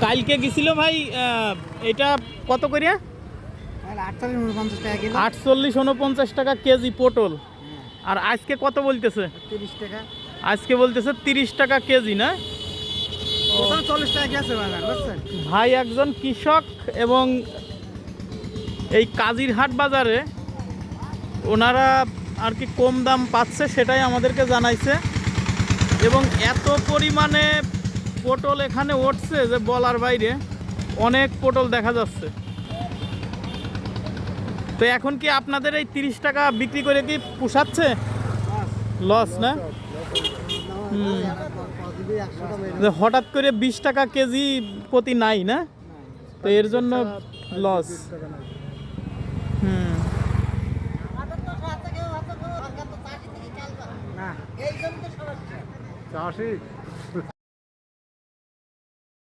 কালকে গেছিল ভাই, এটা কত করিয়া? 48-49 টাকা কেজি পটল। আর আজকে কত বলতেছে? 30 টাকা। আজকে বলতেছে 30 টাকা কেজি না? 40 টাকা গেছে বাজার, বুঝছেন? ভাই একজন কৃষক এবং এই কাজিরহাট বাজারে ওনারা আর কি কম দাম পাচ্ছে সেটাই আমাদেরকে জানাইছে। এবং এত পরিমাণে পটল এখানে উঠছে যে বলার বাইরে, অনেক পটল দেখা যাচ্ছে। তো এখন কি আপনাদের এই 30 টাকা বিক্রি করে কি পোষাচ্ছে? লস না? হঠাৎ করে 20 টাকা কেজি প্রতি নাই না, তো এর জন্য লস। চাষি